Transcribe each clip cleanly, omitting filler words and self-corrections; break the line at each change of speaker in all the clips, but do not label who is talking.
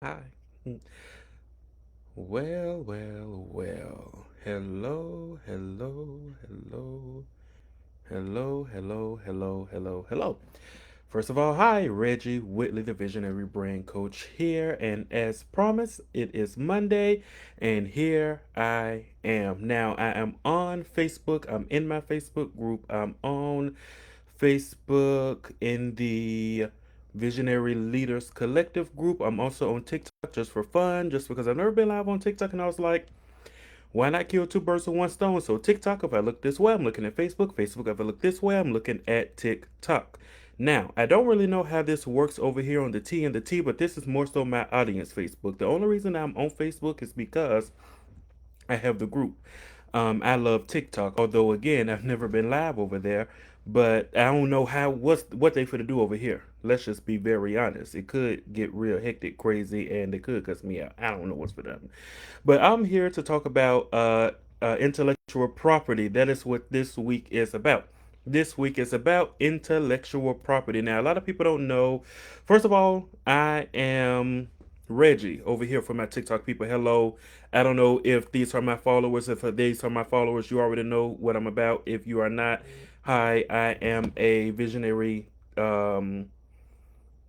Hi. Well. Hello. First of all, hi, Reggie Whitley, the Visionary Brand Coach here. And as promised, it is Monday, and here I am. Now, I am on Facebook. I'm in my Facebook group. I'm on Facebook in the Visionary Leaders Collective group. I'm also on TikTok just for fun, just because I've never been live on TikTok, and I was like, why not kill two birds with one stone? So TikTok, if I look this way, I'm looking at Facebook. Facebook, if I look this way, I'm looking at TikTok. Now, I don't really know how this works over here on the T and the T, but this is more so my audience Facebook. The only reason I'm on Facebook is because I have the group. I love TikTok, although again, I've never been live over there. But I don't know what they finna do over here. Let's just be very honest. It could get real hectic, crazy, and it could cuss me out. I don't know what's for them. But I'm here to talk about intellectual property. That is what this week is about. This week is about intellectual property. Now, a lot of people don't know. First of all, I am Reggie over here for my TikTok people. Hello. I don't know if these are my followers. If these are my followers, you already know what I'm about. If you are not, hi, I am a visionary um,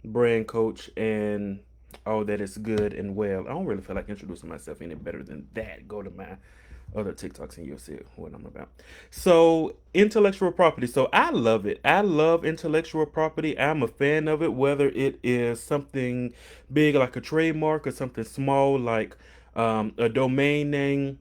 brand coach and all that is good and well. I don't really feel like introducing myself any better than that. Go to my other TikToks and you'll see what I'm about. So, intellectual property. So, I love it. I love intellectual property. I'm a fan of it, whether it is something big like a trademark or something small like a domain name.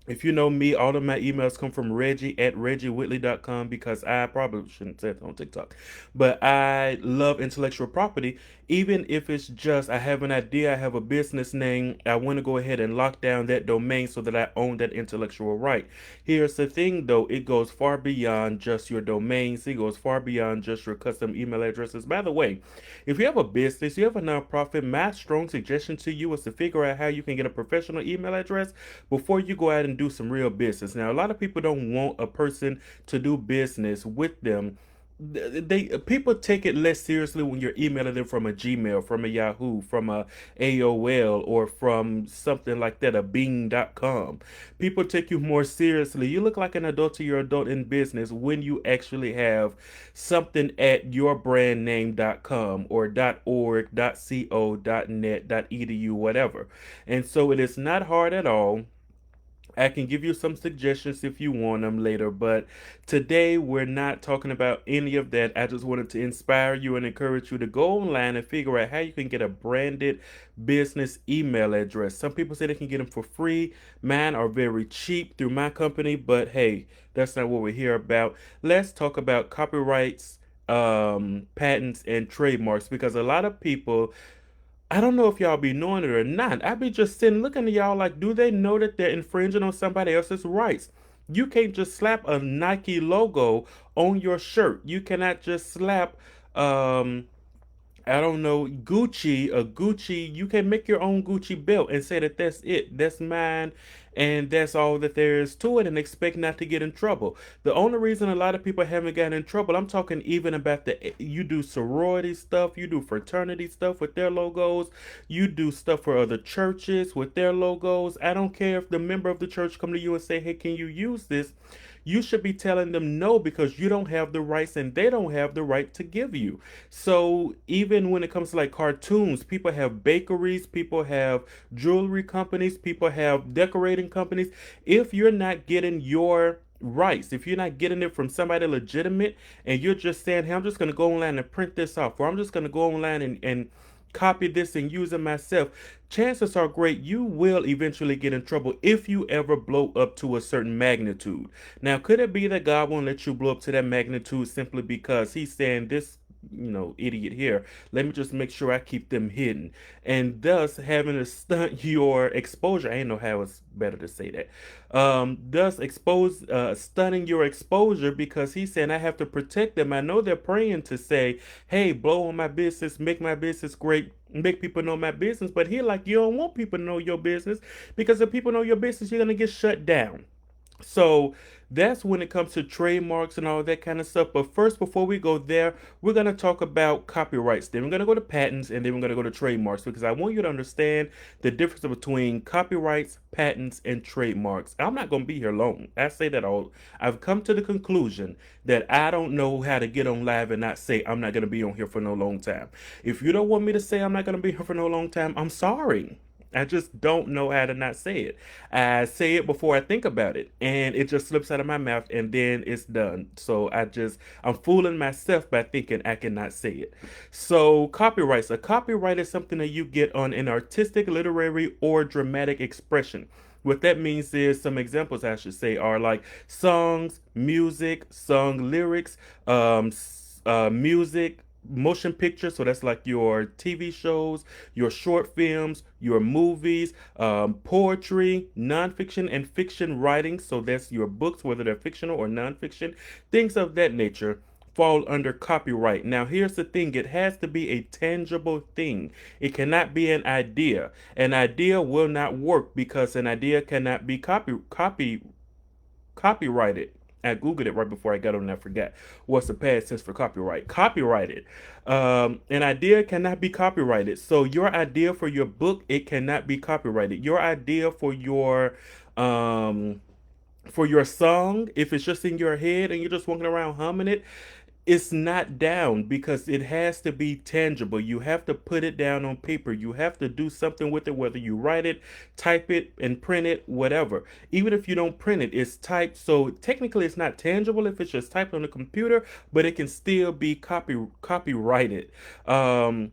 If you know me, all of my emails come from Reggie at reggiewhitley.com because I probably shouldn't say it on TikTok. But I love intellectual property, even if it's just I have an idea, I have a business name, I want to go ahead and lock down that domain so that I own that intellectual right. Here's the thing though, it goes far beyond just your domains, it goes far beyond just your custom email addresses. By the way, if you have a business, you have a nonprofit, my strong suggestion to you is to figure out how you can get a professional email address before you go out and do some real business. Now, a lot of people don't want a person to do business with them. They people take it less seriously when you're emailing them from a Gmail, from a Yahoo, from a AOL, or from something like that, a Bing.com. People take you more seriously. You look like an adult to your adult in business when you actually have something at yourbrandname.com or .org, .co, .net, .edu, whatever. And so it is not hard at all. I can give you some suggestions if you want them later, but today we're not talking about any of that. I just wanted to inspire you and encourage you to go online and figure out how you can get a branded business email address. Some people say they can get them for free. Mine are very cheap through my company, but hey, that's not what we're here about. Let's talk about copyrights, patents, and trademarks because a lot of people, I don't know if y'all be knowing it or not. I be just sitting looking at y'all like, do they know that they're infringing on somebody else's rights? You can't just slap a Nike logo on your shirt. You cannot just slap um I don't know, Gucci, you can make your own Gucci belt and say that that's it, that's mine, and that's all that there is to it, and expect not to get in trouble. The only reason a lot of people haven't gotten in trouble, I'm talking even about you do sorority stuff, you do fraternity stuff with their logos, you do stuff for other churches with their logos. I don't care if the member of the church come to you and say, hey, can you use this? You should be telling them no because you don't have the rights and they don't have the right to give you. So even when it comes to like cartoons, people have bakeries, people have jewelry companies, people have decorating companies. If you're not getting your rights, if you're not getting it from somebody legitimate and you're just saying, hey, I'm just going to go online and print this off, or I'm just going to go online and copy this and use it myself, chances are great you will eventually get in trouble if you ever blow up to a certain magnitude. Now, could it be that God won't let you blow up to that magnitude simply because He's saying this, idiot here, let me just make sure I keep them hidden, and thus having to stunt your exposure. I ain't know how it's better to say that. Thus stunning your exposure because he's saying I have to protect them. I know they're praying to say, hey, blow on my business, make my business great, make people know my business, but he like, you don't want people to know your business because if people know your business, you're gonna get shut down. So that's when it comes to trademarks and all that kind of stuff. But first, before we go there, we're going to talk about copyrights. Then we're going to go to patents, and then we're going to go to trademarks, because I want you to understand the difference between copyrights, patents, and trademarks. I'm not going to be here long. I say that all. I've come to the conclusion that I don't know how to get on live and not say I'm not going to be on here for no long time. If you don't want me to say I'm not going to be here for no long time, I'm sorry. I just don't know how to not say it. I say it before I think about it, and it just slips out of my mouth, and then it's done. So I'm fooling myself by thinking I cannot say it. So, copyrights. A copyright is something that you get on an artistic, literary, or dramatic expression. What that means is, some examples I should say are like songs, music, song lyrics, music, motion pictures. So that's like your TV shows, your short films, your movies, poetry, nonfiction, and fiction writing. So that's your books, whether they're fictional or nonfiction, things of that nature fall under copyright. Now, here's the thing, it has to be a tangible thing. It cannot be an idea. An idea will not work because an idea cannot be copyrighted. I googled it right before I got on and I forgot what's the past tense for copyright. Copyrighted. An idea cannot be copyrighted. So your idea for your book, it cannot be copyrighted. Your idea um, for your song, if it's just in your head and you're just walking around humming it, it's not down because it has to be tangible. You have to put it down on paper. You have to do something with it, whether you write it, type it, and print it, whatever. Even if you don't print it, it's typed. So technically, it's not tangible if it's just typed on the computer, but it can still be copyrighted. Um,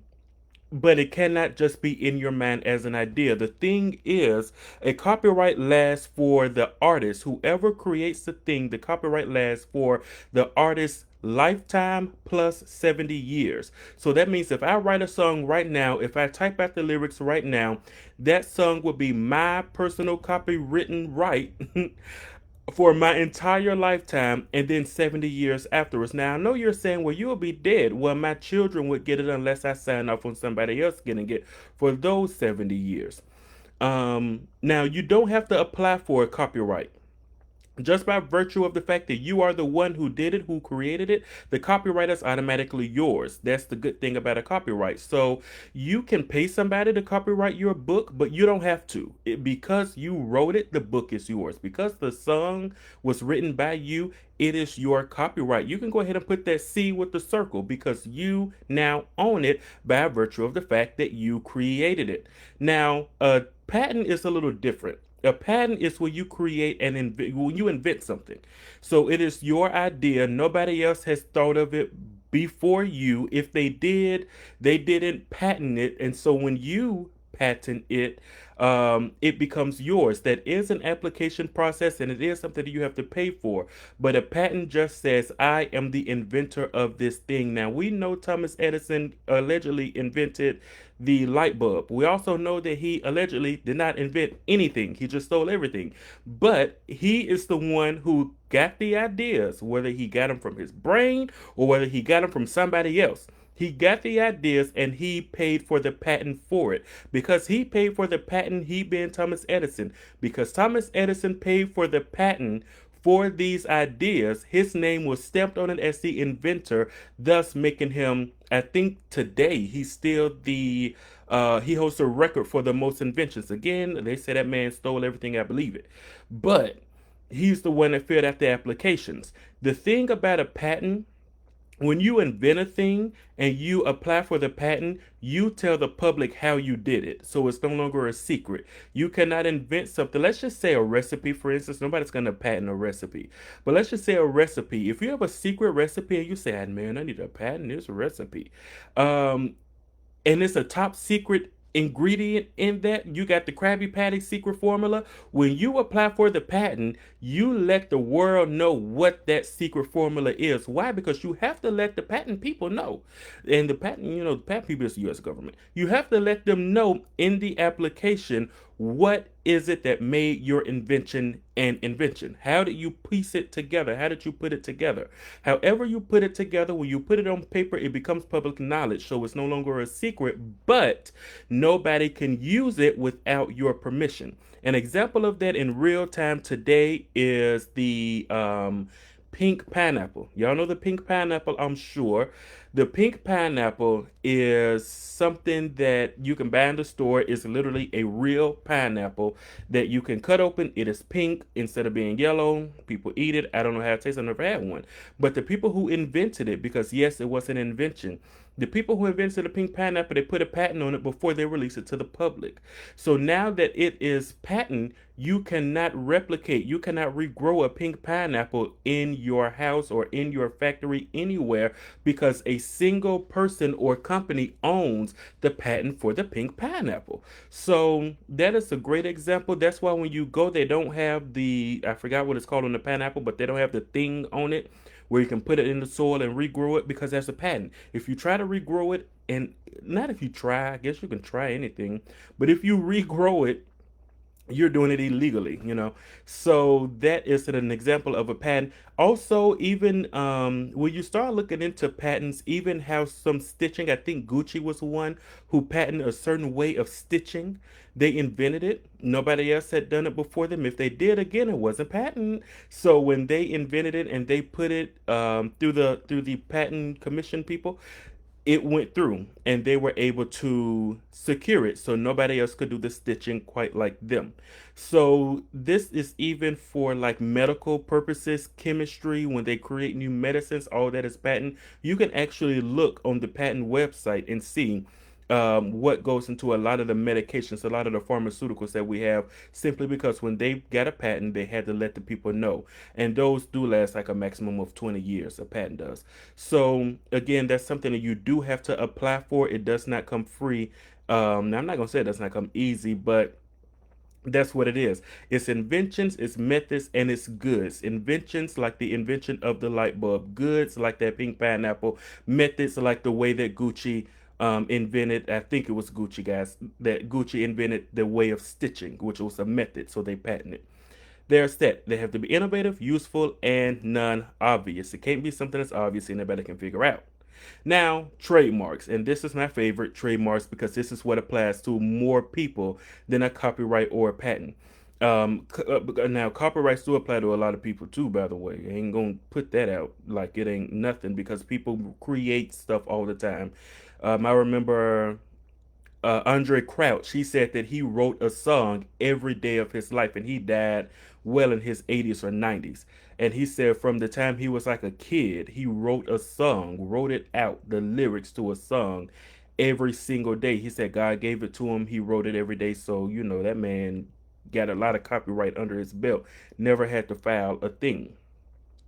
but it cannot just be in your mind as an idea. The thing is, a copyright lasts for the artist. Whoever creates the thing, the copyright lasts for the artist's lifetime plus 70 years. So that means if I write a song right now, if I type out the lyrics right now, that song would be my personal copywritten right for my entire lifetime and then 70 years afterwards. Now, I know you're saying, well, you'll be dead. Well, my children would get it unless I sign off on somebody else getting it for those 70 years. Now, you don't have to apply for a copyright. Just by virtue of the fact that you are the one who did it, who created it, the copyright is automatically yours. That's the good thing about a copyright. So you can pay somebody to copyright your book, but you don't have to. Because you wrote it, the book is yours. Because the song was written by you, it is your copyright. You can go ahead and put that C with the circle because you now own it by virtue of the fact that you created it. Now, a patent is a little different. A patent is when you create when you invent something. So it is your idea. Nobody else has thought of it before you. If they did, they didn't patent it. And so when you patent it, it becomes yours. That is an application process and it is something that you have to pay for. But a patent just says, I am the inventor of this thing. Now, we know Thomas Edison allegedly invented the light bulb. We also know that he allegedly did not invent anything, he just stole everything. But he is the one who got the ideas, whether he got them from his brain or whether he got them from somebody else. He got the ideas and he paid for the patent for it. Because he paid for the patent, he being Thomas Edison. Because Thomas Edison paid for the patent for these ideas, his name was stamped on it as the inventor, thus making him, I think today, he's still he holds the record for the most inventions. Again, they say that man stole everything, I believe it. But he's the one that filled out the applications. The thing about a patent, when you invent a thing and you apply for the patent, you tell the public how you did it. So it's no longer a secret. You cannot invent something. Let's just say a recipe, for instance. Nobody's going to patent a recipe. But let's just say a recipe. If you have a secret recipe and you say, "Ah, man, I need to patent this recipe." Um, and it's a top secret ingredient in that. You got the Krabby Patty secret formula. When you apply for the patent, you let the world know what that secret formula is. Why? Because you have to let the patent people know. And the patent, the patent people is the US government. You have to let them know in the application what is it that made your invention an invention? How did you piece it together? How did you put it together? However, you put it together, when you put it on paper, it becomes public knowledge. So it's no longer a secret, but nobody can use it without your permission. An example of that in real time today is the pink pineapple. Y'all know the pink pineapple, I'm sure. The pink pineapple is something that you can buy in the store. It's literally a real pineapple that you can cut open. It is pink instead of being yellow. People eat it. I don't know how it tastes. I've never had one. But the people who invented it, because yes, it was an invention. The people who invented the pink pineapple, they put a patent on it before they released it to the public. So now that it is patent, you cannot replicate, you cannot regrow a pink pineapple in your house or in your factory anywhere because a single person or company owns the patent for the pink pineapple. So that is a great example. That's why when you go, they don't have the, I forgot what it's called on the pineapple, but they don't have the thing on it where you can put it in the soil and regrow it because that's a patent. If you try to regrow it, and not if you try, I guess you can try anything, but if you regrow it, you're doing it illegally, you know. So that is an example of a patent. Also, even when you start looking into patents, even how some stitching, I think Gucci was one who patented a certain way of stitching. They invented it. Nobody else had done it before them. If they did, again, it wasn't patent. So when they invented it and they put it through the patent commission people, it went through and they were able to secure it so nobody else could do the stitching quite like them. So this is even for like medical purposes, chemistry, when they create new medicines, all that is patent. You can actually look on the patent website and see what goes into a lot of the medications, a lot of the pharmaceuticals that we have, simply because when they got a patent, they had to let the people know. And those do last like a maximum of 20 years, a patent does. So, again, that's something that you do have to apply for. It does not come free. Now, I'm not going to say it does not come easy, but that's what it is. It's inventions, it's methods, and it's goods. Inventions like the invention of the light bulb. Goods like that pink pineapple. Methods like the way that Gucci invented, I think it was Gucci, guys, that Gucci invented the way of stitching, which was a method, so they patented. There's that. They have to be innovative, useful, and non-obvious. It can't be something that's obvious and nobody can figure out. Now, trademarks, and this is my favorite, trademarks, because this is what applies to more people than a copyright or a patent. Now, copyrights do apply to a lot of people too, by the way. I ain't gonna put that out like it ain't nothing because people create stuff all the time. I remember Andre Crouch. He said that he wrote a song every day of his life, and he died well in his 80s or 90s. And he said from the time he was like a kid, he wrote a song, wrote it out, the lyrics to a song every single day. He said God gave it to him. He wrote it every day. So, you know, that man got a lot of copyright under his belt. Never had to file a thing.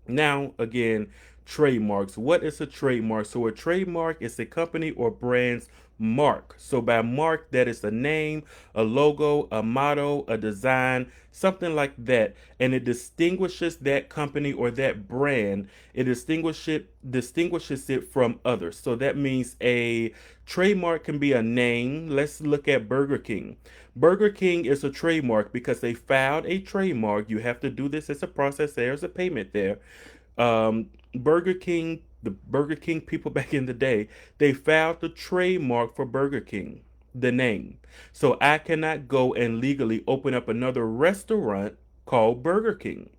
Now, again, trademarks. What is a trademark? So, a trademark is a company or brand's mark. So, by mark, that is a name, a logo, a motto, a design, something like that. And it distinguishes that company or that brand. It distinguishes it from others. So, that means a trademark can be a name. Let's look at Burger King. Burger King is a trademark because they filed a trademark. You have to do this as a process. There's a payment there. Burger King, the Burger King people back in the day, they filed the trademark for Burger King, the name. So I cannot go and legally open up another restaurant called Burger King.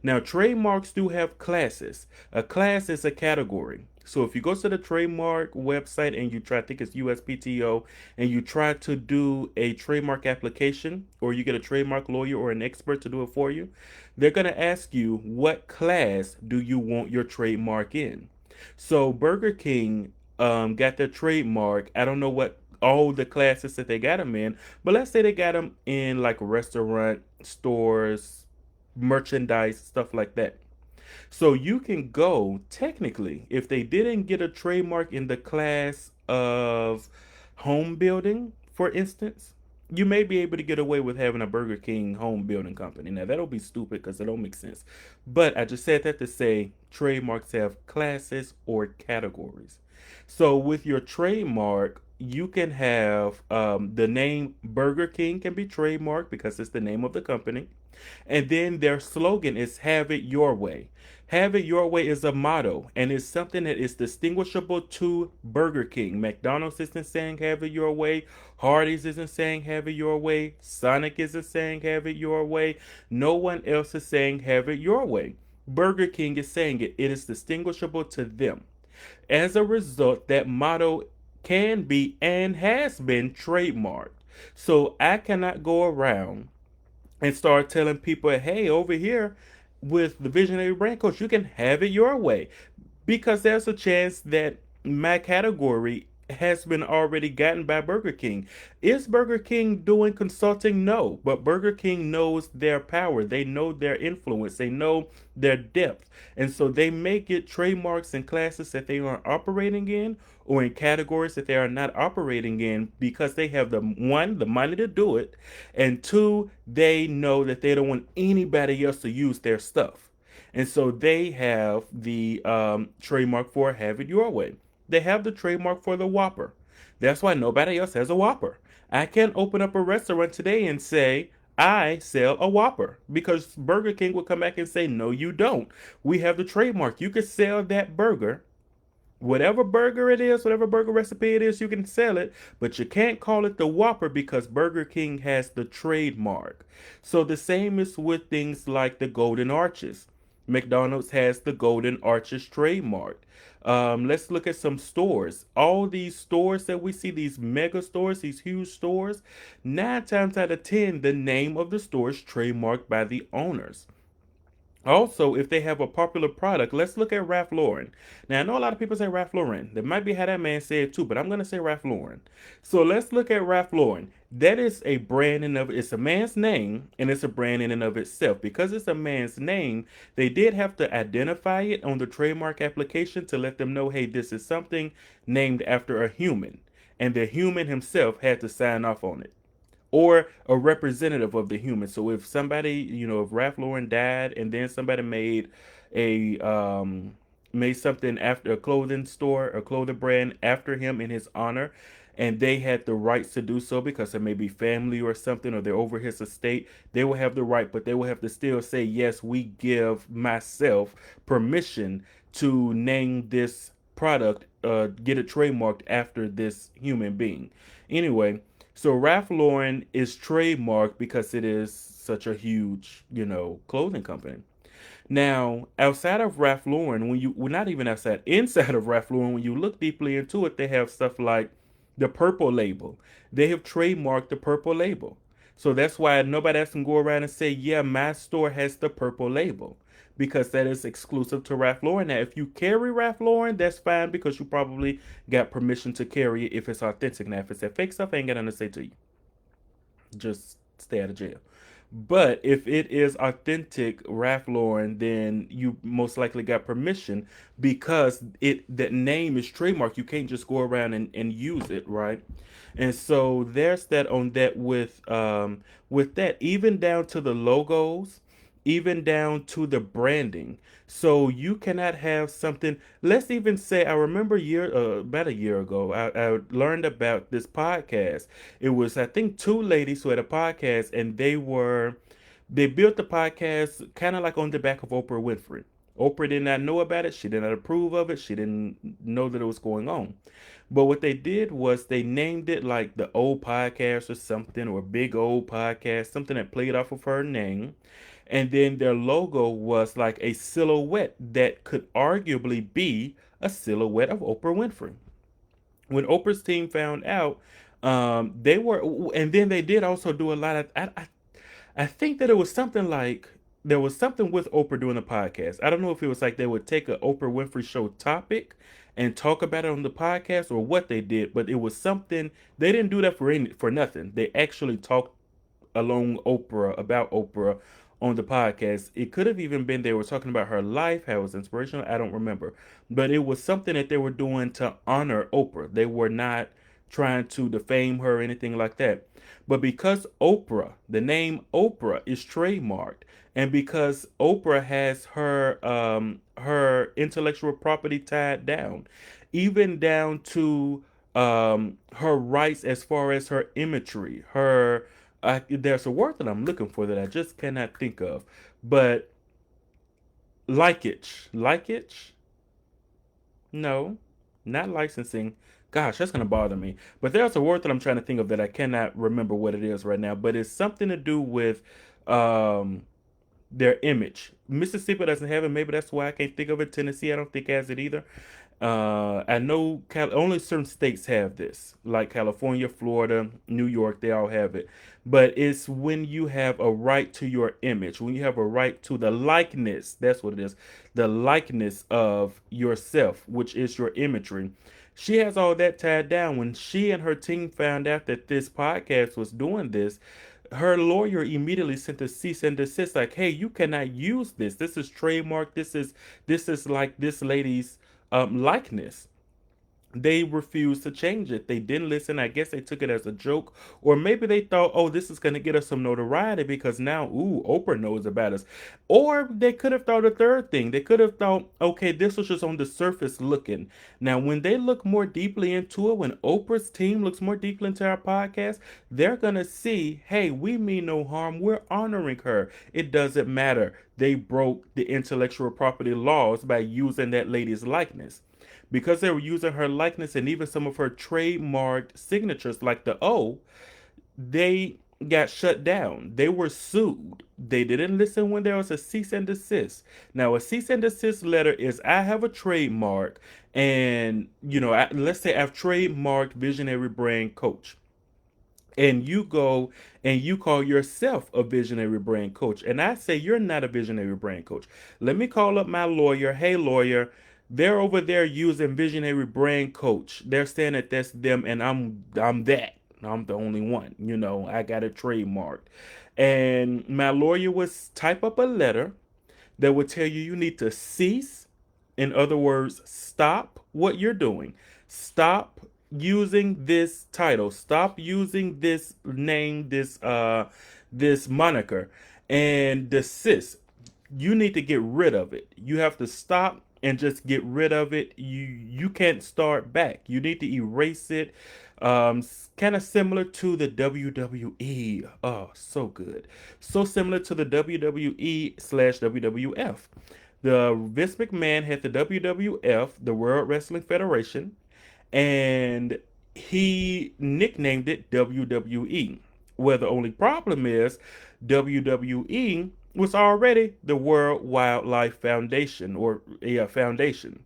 Now, trademarks do have classes. A class is a category. So if you go to the trademark website and you try, I think it's USPTO, and you try to do a trademark application, or you get a trademark lawyer or an expert to do it for you, they're going to ask you what class do you want your trademark in. So Burger King got their trademark. I don't know what all the classes that they got them in, but let's say they got them in like restaurant, stores, merchandise, stuff like that. So you can go, technically, if they didn't get a trademark in the class of home building, for instance, you may be able to get away with having a Burger King home building company. Now, that'll be stupid because it don't make sense. But I just said that to say trademarks have classes or categories. So with your trademark, you can have the name Burger King can be trademarked because it's the name of the company. And then their slogan is "Have it your way." Have it your way is a motto, and it's something that is distinguishable to Burger King. McDonald's isn't saying "Have it your way." Hardee's isn't saying "Have it your way." Sonic isn't saying "Have it your way." No one else is saying "Have it your way." Burger King is saying it. It is distinguishable to them. As a result, that motto can be and has been trademarked. So I cannot go around and start telling people, hey, over here with the Visionary Brand Coach, you can have it your way. Because there's a chance that my category has been already gotten by Burger King. Is Burger King doing consulting? No. But Burger King knows their power. They know their influence. They know their depth. And so they may get trademarks in classes that they aren't operating in or in categories that they are not operating in because they have the one, the money to do it, and two, they know that they don't want anybody else to use their stuff. And so they have the trademark for Have It Your Way. They have the trademark for the Whopper. That's why nobody else has a Whopper. I can't open up a restaurant today and say, I sell a Whopper because Burger King will come back and say, no, you don't. We have the trademark. You can sell that burger, whatever burger it is, whatever burger recipe it is, you can sell it, but you can't call it the Whopper because Burger King has the trademark. So the same is with things like the Golden Arches. McDonald's has the Golden Arches trademark. Let's look at some stores. All these stores that we see, these mega stores, these huge stores, 9 times out of 10, the name of the store is trademarked by the owners. Also, if they have a popular product, let's look at Ralph Lauren. Now, I know a lot of people say Ralph Lauren. That might be how that man said it too, but I'm going to say Ralph Lauren. So let's look at Ralph Lauren. That is a brand in of it's a man's name and it's a brand in and of itself. Because it's a man's name, they did have to identify it on the trademark application to let them know, hey, this is something named after a human. And the human himself had to sign off on it or a representative of the human. So if somebody, if Ralph Lauren died and then somebody a made something after a clothing store, a clothing brand after him in his honor, and they had the rights to do so because it may be family or something, or they're over his estate, they will have the right, but they will have to still say, yes, we give myself permission to name this product, get it trademarked after this human being. Anyway, so Ralph Lauren is trademarked because it is such a huge, clothing company. Now, outside of Ralph Lauren, well, not even outside, inside of Ralph Lauren, when you look deeply into it, they have stuff like the Purple Label. They have trademarked the Purple Label. So that's why nobody else can go around and say, yeah, my store has the Purple Label because that is exclusive to Ralph Lauren. Now, if you carry Ralph Lauren, that's fine because you probably got permission to carry it if it's authentic. Now, if it's that fake stuff, I ain't got nothing to say to you. Just stay out of jail. But if it is authentic Ralph Lauren, then you most likely got permission because that name is trademark. You can't just go around and use it, right? And so there's that on that with that, even down to the logos, even down to the branding. So you cannot have something. Let's even say I remember about a year ago, I learned about this podcast. It was I think two ladies who had a podcast, and they built the podcast kind of like on the back of Oprah Winfrey. Oprah did not know about it. She did not approve of it. She didn't know that it was going on. But what they did was they named it like the old podcast or something, or big old podcast, something that played off of her name. And then their logo was like a silhouette that could arguably be a silhouette of Oprah Winfrey. When Oprah's team found out, they were, and then they did also do a lot of, I think that it was something like there was something with Oprah doing a podcast. I don't know if it was like they would take a Oprah Winfrey show topic and talk about it on the podcast or what they did, but it was something they didn't do that for nothing. They actually talked along Oprah about Oprah on the podcast. It could have even been they were talking about her life, how it was inspirational. I don't remember, but it was something that they were doing to honor Oprah. They were not trying to defame her or anything like that. But because Oprah, the name Oprah is trademarked, and because Oprah has her intellectual property tied down, even down to her rights as far as her imagery, her there's a word that I'm looking for that I just cannot think of, but likeage, no, not licensing. Gosh, that's gonna bother me. But there's a word that I'm trying to think of that I cannot remember what it is right now. But it's something to do with um their image. Mississippi doesn't have it. Maybe that's why I can't think of it. Tennessee, I don't think has it either. I know only certain states have this, like California, Florida, New York. They all have it. But it's when you have a right to your image, when you have a right to the likeness. That's what it is. The likeness of yourself, which is your imagery. She has all that tied down. When she and her team found out that this podcast was doing this, her lawyer immediately sent a cease and desist, like, hey, you cannot use this. This is trademark. This is like this lady's likeness. They refused to change it. They didn't listen. I guess they took it as a joke, or maybe they thought, "Oh, this is going to get us some notoriety because now, ooh, Oprah knows about us." Or they could have thought a third thing. They could have thought, "Okay, this was just on the surface looking." Now, when they look more deeply into it, when Oprah's team looks more deeply into our podcast, they're going to see, "Hey, we mean no harm. We're honoring her. It doesn't matter. They broke the intellectual property laws by using that lady's likeness." Because they were using her likeness and even some of her trademarked signatures, like the O, they got shut down. They were sued. They didn't listen when there was a cease and desist. Now, a cease and desist letter is I have a trademark, and let's say I've trademarked Visionary Brand Coach, and you go and you call yourself a visionary brand coach, and I say you're not a visionary brand coach. Let me call up my lawyer. Hey, lawyer, they're over there using visionary brand coach. They're saying that that's them, and I'm that. I'm the only one. I got a trademark. And my lawyer would type up a letter that would tell you need to cease. In other words, stop what you're doing. Stop using this title. Stop using this name, this moniker, and desist. You need to get rid of it. You have to stop and just get rid of it. You can't start back. You need to erase it. Kind of similar to the WWE. Oh, so good. So similar to the WWE/WWF. The Vince McMahon had the WWF, the World Wrestling Federation, and he nicknamed it WWE. Well, the only problem is WWE was already the World Wildlife Foundation, or yeah, foundation.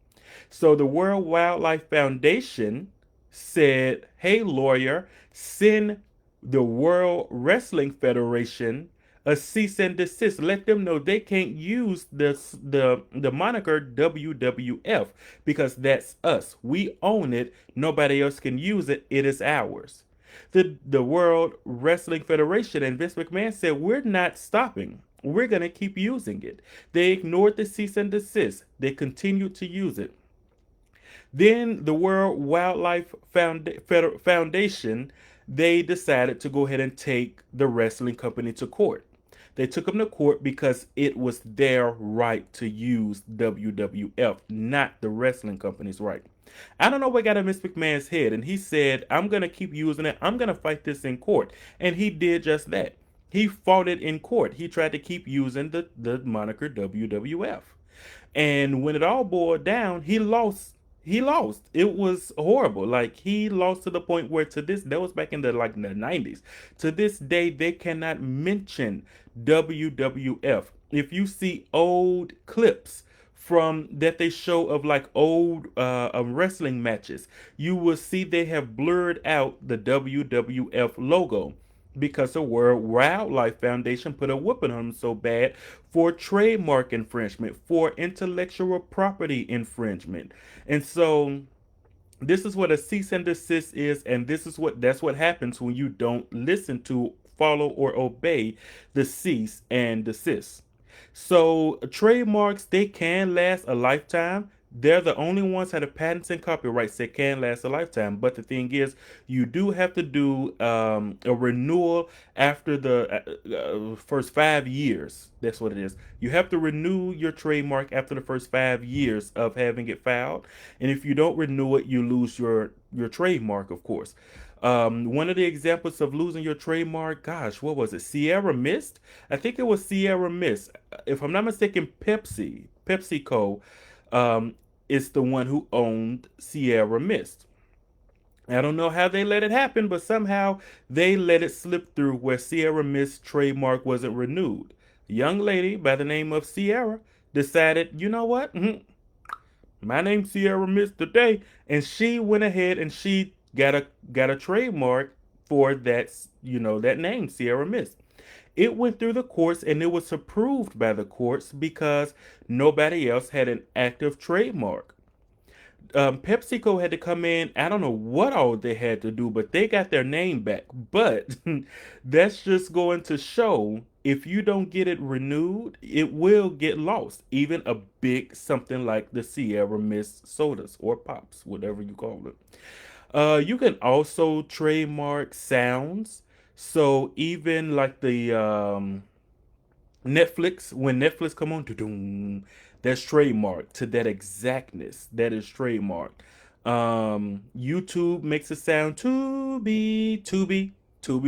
So the World Wildlife Foundation said, "Hey, lawyer, send the World Wrestling Federation a cease and desist. Let them know they can't use the moniker WWF because that's us. We own it. Nobody else can use it. It is ours." The World Wrestling Federation and Vince McMahon said, "We're not stopping. We're gonna keep using it." They ignored the cease and desist. They continued to use it. Then the World Wildlife Foundation, they decided to go ahead and take the wrestling company to court. They took them to court because it was their right to use WWF, not the wrestling company's right. I don't know what got in Miss McMahon's head, and he said, "I'm going to keep using it. I'm going to fight this in court." And he did just that. He fought it in court. He tried to keep using the moniker WWF. And when it all boiled down, he lost. He lost. It was horrible. Like, he lost to the point where, to this, that was back in the 90s. To this day, they cannot mention WWF. If you see old clips from that they show of like old wrestling matches, you will see they have blurred out the WWF logo because the World Wildlife Foundation put a whooping on them so bad for trademark infringement, for intellectual property infringement. And so this is what a cease and desist is, and that's what happens when you don't listen to, follow, or obey the cease and desist. So trademarks, they can last a lifetime. They're the only ones that have patents and copyrights that can last a lifetime. But the thing is, you do have to do a renewal after the first 5 years. That's what it is. You have to renew your trademark after the first 5 years of having it filed. And if you don't renew it, you lose your trademark, of course. One of the examples of losing your trademark, gosh, what was it? Sierra Mist? I think it was Sierra Mist. If I'm not mistaken, PepsiCo, um, is the one who owned Sierra Mist. I don't know how they let it happen, but somehow they let it slip through where Sierra Mist trademark wasn't renewed. A young lady by the name of Sierra decided, you know what? My name's Sierra Mist today, and she went ahead and she got a trademark for that name, Sierra Mist. It went through the courts and it was approved by the courts because nobody else had an active trademark. PepsiCo had to come in. I don't know what all they had to do, but they got their name back. But that's just going to show if you don't get it renewed, it will get lost. Even a big something like the Sierra Mist sodas or pops, whatever you call it. You can also trademark sounds. So even like the Netflix, when Netflix come on, that's trademark to that exactness. That is trademark. YouTube makes a sound. Tubi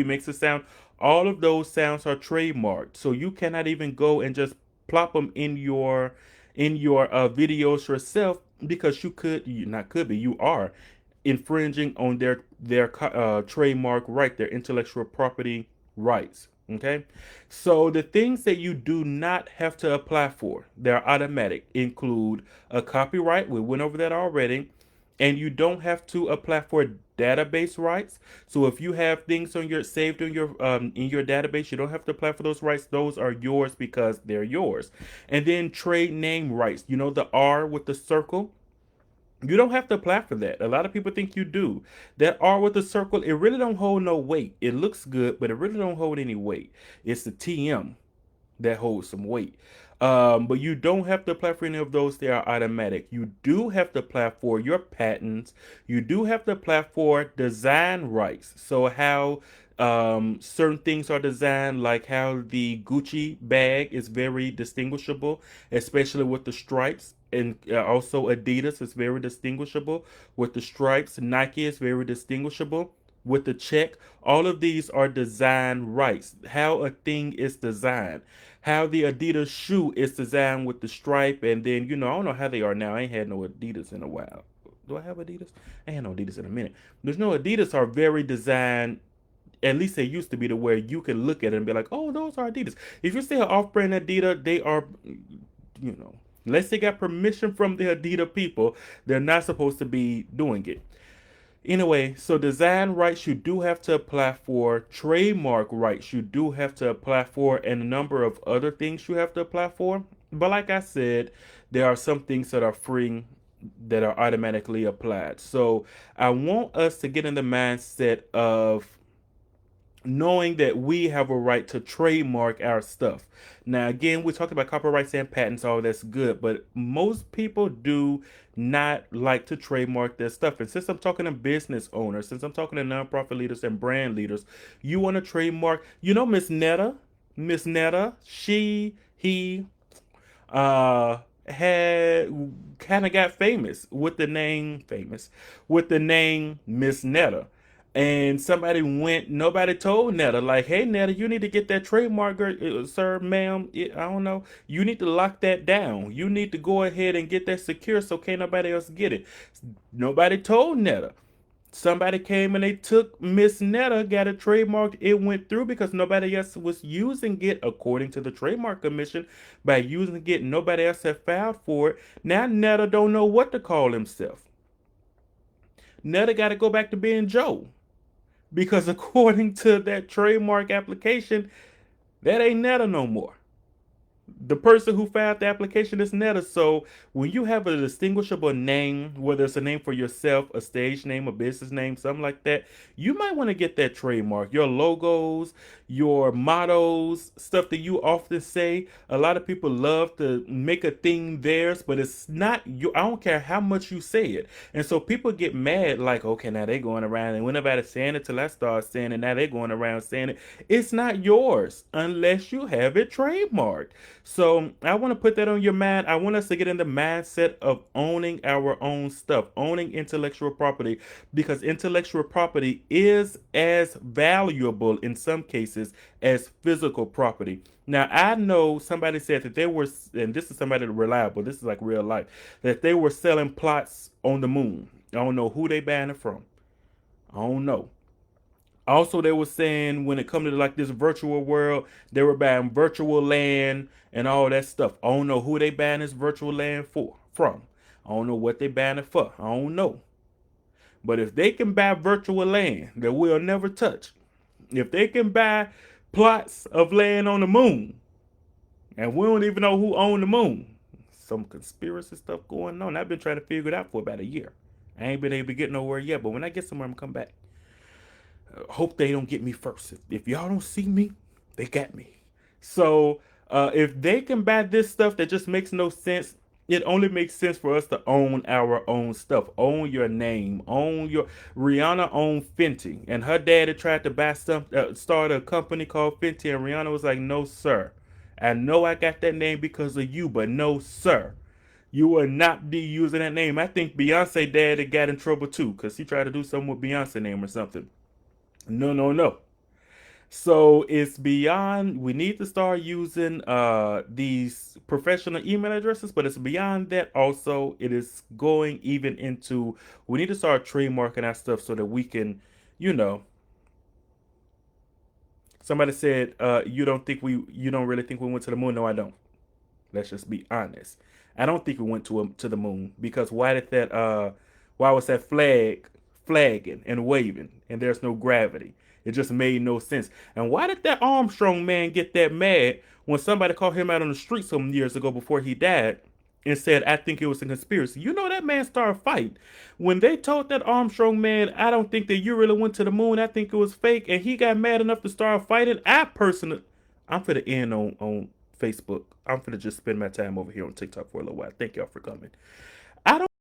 makes a sound. All of those sounds are trademarked, so you cannot even go and just plop them in your videos yourself because you not could be, you are infringing on their trademark right, their intellectual property rights. Okay, so the things that you do not have to apply for, they're automatic, include a copyright. We went over that already. And you don't have to apply for database rights. So if you have things on your saved in your database, you don't have to apply for those rights. Those are yours because they're yours. And then trade name rights. You know the R with the circle? You don't have to apply for that. A lot of people think you do. That R with the circle, it really don't hold no weight. It looks good, but it really don't hold any weight. It's the TM that holds some weight. But you don't have to apply for any of those. They are automatic. You do have to apply for your patents. You do have to apply for design rights. So how certain things are designed, like how the Gucci bag is very distinguishable, especially with the stripes. And also Adidas is very distinguishable with the stripes. Nike is very distinguishable with the check. All of these are design rights. How a thing is designed. How the Adidas shoe is designed with the stripe, and then I don't know how they are now. I ain't had no Adidas in a while. Do I have Adidas? I ain't no Adidas in a minute. There's no Adidas are very designed. At least they used to be to where you can look at it and be like, oh, those are Adidas. If you see an off-brand Adidas, they are, unless they got permission from the Adidas people, they're not supposed to be doing it. Anyway, so design rights you do have to apply for, trademark rights you do have to apply for, and a number of other things you have to apply for. But like I said, there are some things that are free that are automatically applied. So I want us to get in the mindset of knowing that we have a right to trademark our stuff. Now, again, we talked about copyrights and patents, all that's good, but most people do not like to trademark their stuff. And since I'm talking to business owners, since I'm talking to nonprofit leaders and brand leaders, you want to trademark, Miss Netta, he had kind of got famous with the name Miss Netta. And nobody told Netta, like, hey, Netta, you need to get that trademark, sir, ma'am. I don't know. You need to lock that down. You need to go ahead and get that secure so can't nobody else get it. Nobody told Netta. Somebody came and they took Miss Netta, got it trademarked. It went through because nobody else was using it according to the Trademark Commission. By using it, nobody else had filed for it. Now Netta don't know what to call himself. Netta got to go back to being Joe. Because according to that trademark application, that ain't Netta no more. The person who filed the application is Netta. So when you have a distinguishable name, whether it's a name for yourself, a stage name, a business name, something like that, you might want to get that trademark. Your logos, your mottos, stuff that you often say. A lot of people love to make a thing theirs, but it's not you. I don't care how much you say it. And so people get mad, like, okay, now they going around and when nobody's saying it till I start saying it, now they going around saying it. It's not yours unless you have it trademarked. So I want to put that on your mind. I want us to get in the mindset of owning our own stuff, owning intellectual property, because intellectual property is as valuable in some cases as physical property. Now I know somebody said that they were, and this is somebody reliable. This is like real life, that they were selling plots on the moon. I don't know who they banned it from. I don't know. Also, they were saying when it comes to like this virtual world, they were buying virtual land and all that stuff. I don't know who they buying this virtual land for from. I don't know what they buying it for. I don't know. But if they can buy virtual land that we'll never touch, if they can buy plots of land on the moon, and we don't even know who owned the moon, some conspiracy stuff going on. I've been trying to figure it out for about a year. I ain't been able to get nowhere yet, but when I get somewhere, I'm gonna come back. Hope they don't get me first. If y'all don't see me, they got me. So if they can buy this stuff that just makes no sense, it only makes sense for us to own our own stuff. Own your name. Own your Rihanna owned Fenty, and her daddy tried to buy some, start a company called Fenty, and Rihanna was like, "No, sir. I know I got that name because of you, but no, sir. You will not be using that name." I think Beyonce daddy got in trouble too because he tried to do something with Beyonce name or something. No, no, no. So it's beyond. We need to start using these professional email addresses, but it's beyond that. Also, it is going even into. We need to start trademarking our stuff so that we can, you know. Somebody said, you don't really think we went to the moon." No, I don't. Let's just be honest. I don't think we went to the moon because why was that flagging and waving and there's no gravity? It just made no sense. And why did that Armstrong man get that mad when somebody called him out on the street some years ago before he died and said, "I think it was a conspiracy"? You know that man started fighting. When they told that Armstrong man, "I don't think that you really went to the moon. I think it was fake," and he got mad enough to start fighting, I personally, I'm for the end on Facebook. I'm finna just spend my time over here on TikTok for a little while. Thank y'all for coming. I don't